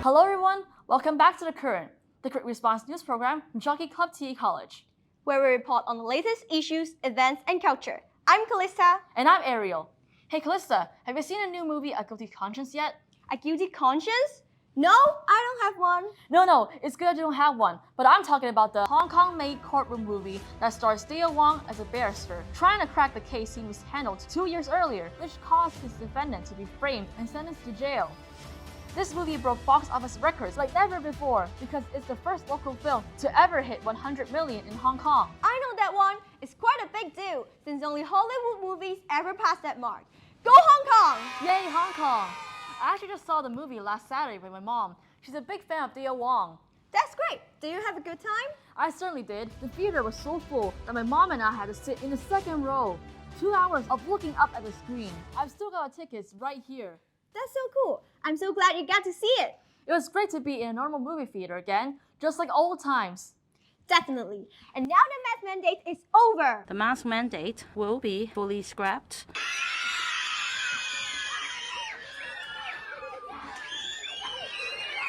Hello everyone, welcome back to The Current, the quick response news program from Jockey Club TE College. Where we report on the latest issues, events, and culture. I'm Callista. And I'm Ariel. Hey Callista, have you seen a new movie, A Guilty Conscience yet? A guilty conscience? No, I don't have one. No, it's good that you don't have one, but I'm talking about the Hong Kong-made courtroom movie that stars Dayo Wong as a barrister, trying to crack the case he mishandled 2 years earlier, which caused his defendant to be framed and sentenced to jail. This movie broke box office records like never before because it's the first local film to ever hit 100 million in Hong Kong. I know that one. It's quite a big deal since only Hollywood movies ever passed that mark. Go Hong Kong! Yay, Hong Kong! I actually just saw the movie last Saturday with my mom. She's a big fan of Dayo Wong. That's great. Did you have a good time? I certainly did. The theater was so full that my mom and I had to sit in the second row. 2 hours of looking up at the screen. I've still got tickets right here. That's so cool. I'm so glad you got to see it. It was great to be in a normal movie theater again, just like old times. Definitely. And now the mask mandate is over. The mask mandate will be fully scrapped.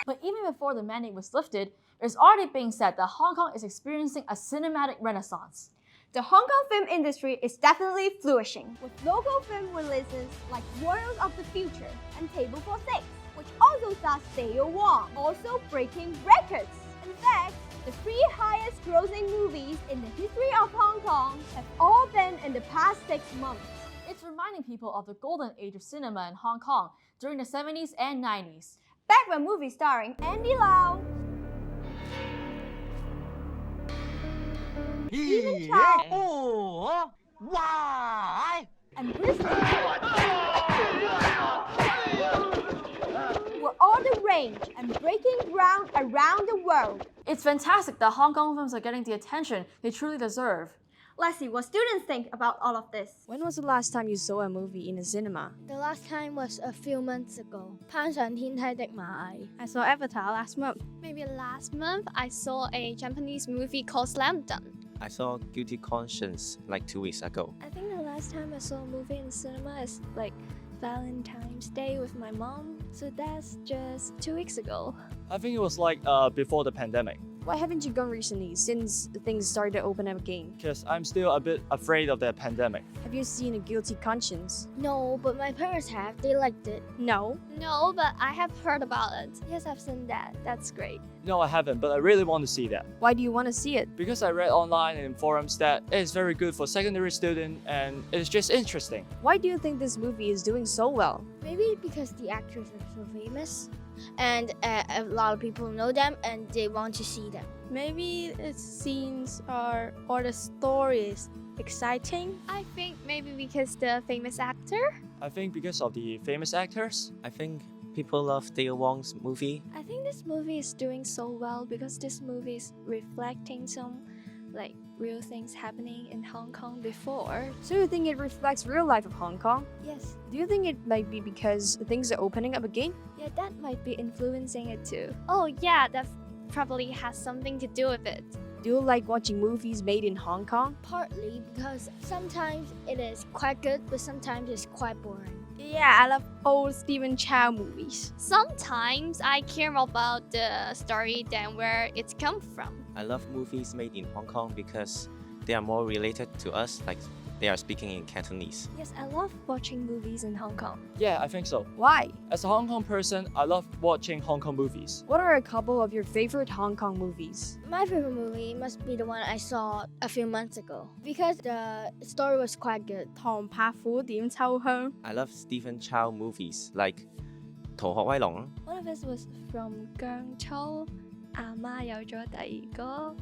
But even before the mandate was lifted, it's already being said that Hong Kong is experiencing a cinematic renaissance. The Hong Kong film industry is definitely flourishing, with local film releases like Worlds of the Future and Table for Six, which also stars Dayo Wong, also breaking records. In fact, the 3 highest grossing movies in the history of Hong Kong have all been in the past 6 months. It's reminding people of the golden age of cinema in Hong Kong during the 70s and 90s. Back when movies starring Andy Lau, Stephen Chow, and Bruce were all the rage and breaking ground around the world. It's fantastic that Hong Kong films are getting the attention they truly deserve. Let's see what students think about all of this. When was the last time you saw a movie in a cinema? The last time was a few months ago. 攀上天梯的螞蟻. I saw Avatar last month. Maybe last month, I saw a Japanese movie called Slam Dunk. I saw Guilty Conscience like 2 weeks ago. I think the last time I saw a movie in cinema is like Valentine's Day with my mom, so that's just 2 weeks ago. I think it was like before the pandemic. Why haven't you gone recently since things started to open up again? Because I'm still a bit afraid of the pandemic. Have you seen A Guilty Conscience? No, but my parents have. They liked it. No. No, but I have heard about it. Yes, I've seen that. That's great. No, I haven't, but I really want to see that. Why do you want to see it? Because I read online and in forums that it is very good for secondary students and it's just interesting. Why do you think this movie is doing so well? Maybe because the actors are so famous and a lot of people know them and they want to see them. Maybe its scenes or the stories exciting. I think maybe because the famous actor. I think because of the famous actors. I think people love Dayo Wong's movie. I think this movie is doing so well because this movie is reflecting some like real things happening in Hong Kong before. So you think it reflects real life of Hong Kong? Yes. Do you think it might be because things are opening up again? Yeah, that might be influencing it too. Oh yeah, that probably has something to do with it. Do you like watching movies made in Hong Kong? Partly because sometimes it is quite good, but sometimes it's quite boring. Yeah, I love old Stephen Chow movies. Sometimes I care more about the story than where it's come from. I love movies made in Hong Kong because they are more related to us, like they are speaking in Cantonese. Yes, I love watching movies in Hong Kong. Yeah, I think so. Why? As a Hong Kong person, I love watching Hong Kong movies. What are a couple of your favorite Hong Kong movies? My favorite movie must be the one I saw a few months ago because the story was quite good. 唐伯虎點秋香. I love Stephen Chow movies like 逃學威龍. One of us was from 姜粗阿媽有咗第二個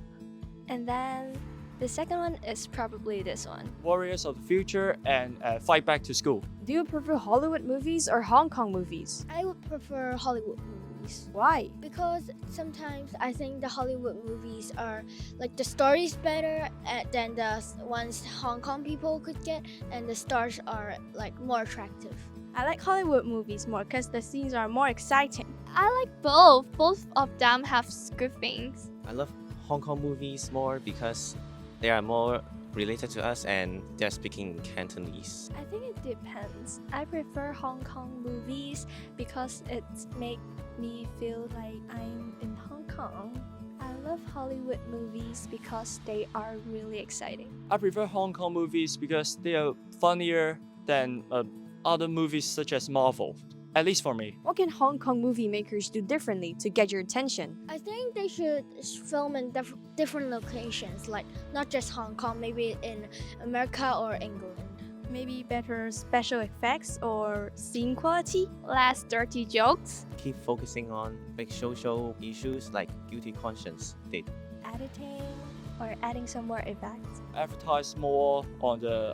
and then the second one is probably this one. Warriors of the Future and Fight Back to School. Do you prefer Hollywood movies or Hong Kong movies? I would prefer Hollywood movies. Why? Because sometimes I think the Hollywood movies are like the stories better than the ones Hong Kong people could get, and the stars are like more attractive. I like Hollywood movies more because the scenes are more exciting. I like both. Both of them have good things. I love Hong Kong movies more because they are more related to us and they're speaking Cantonese. I think it depends. I prefer Hong Kong movies because it makes me feel like I'm in Hong Kong. I love Hollywood movies because they are really exciting. I prefer Hong Kong movies because they are funnier than other movies such as Marvel, at least for me. What can Hong Kong movie makers do differently to get your attention? I think they should film in different locations, like not just Hong Kong, maybe in America or England. Maybe better special effects or scene quality? Less dirty jokes. Keep focusing on big social issues like guilty conscience did. Editing or adding some more effects. Advertise more on the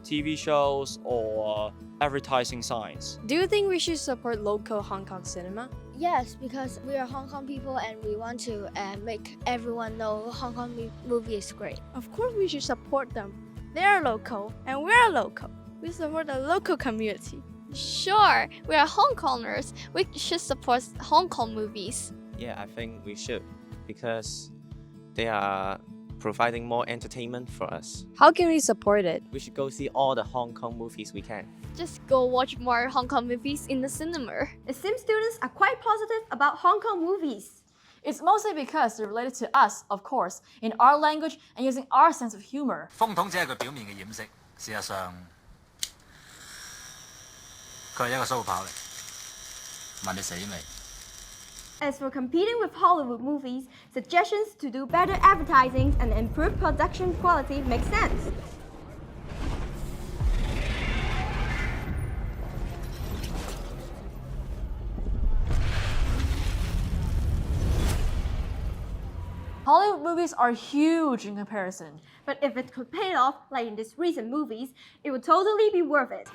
TV shows or advertising signs. Do you think we should support local Hong Kong cinema? Yes, because we are Hong Kong people and we want to make everyone know Hong Kong movie is great. Of course, we should support them. They are local and we're local. We support the local community. Sure, we are Hong Kongers. We should support Hong Kong movies. Yeah, I think we should because they are providing more entertainment for us. How can we support it? We should go see all the Hong Kong movies we can. Just go watch more Hong Kong movies in the cinema. The Sim students are quite positive about Hong Kong movies. It's mostly because they're related to us, of course, in our language and using our sense of humor. 風筒只係佢表面嘅掩飾，事實上佢係一個鬚刨嚟。問你死未？ As for competing with Hollywood movies, suggestions to do better advertising and improve production quality make sense. Hollywood movies are huge in comparison. But if it could pay off, like in these recent movies, it would totally be worth it.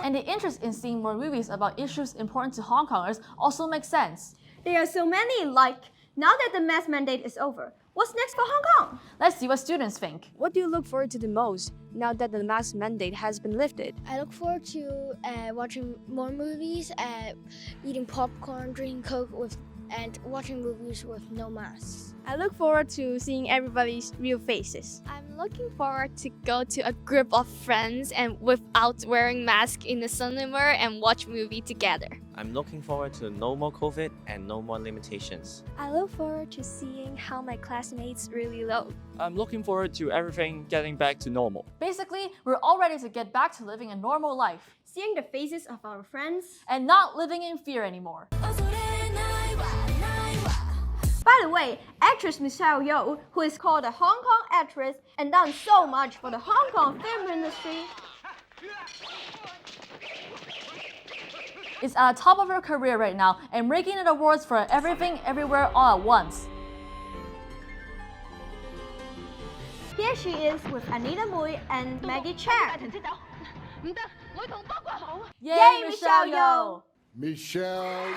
And the interest in seeing more movies about issues important to Hong Kongers also makes sense. There are so many, like, now that the mask mandate is over, what's next for Hong Kong? Let's see what students think. What do you look forward to the most now that the mask mandate has been lifted? I look forward to watching more movies, eating popcorn, drinking Coke and watching movies with no masks. I look forward to seeing everybody's real faces. I'm looking forward to go to a group of friends and without wearing masks in the cinema and watch movie together. I'm looking forward to no more COVID and no more limitations. I look forward to seeing how my classmates really look. I'm looking forward to everything getting back to normal. Basically, we're all ready to get back to living a normal life Seeing the faces of our friends. and not living in fear anymore. By the way, actress Michelle Yeoh, who is called a Hong Kong actress and done so much for the Hong Kong film industry, is at the top of her career right now and raking in awards for everything, everywhere, all at once. here she is with Anita Mui and Maggie Chan. Yay, Michelle Yeoh! Michelle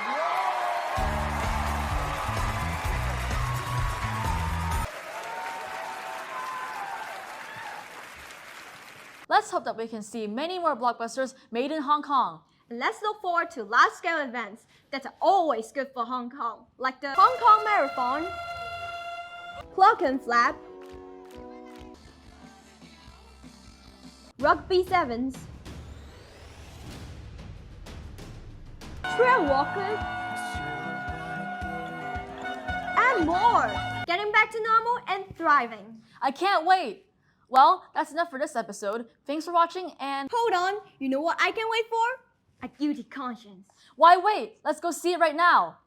Let's hope that we can see many more blockbusters made in Hong Kong. And let's look forward to large-scale events that are always good for Hong Kong, like the Hong Kong Marathon, Clock and Flap, Rugby Sevens, Trail Walkers, and more. Getting back to normal and thriving. I can't wait! Well, that's enough for this episode. Thanks for watching and Hold on, you know what I can wait for? A guilty conscience. why wait? Let's go see it right now!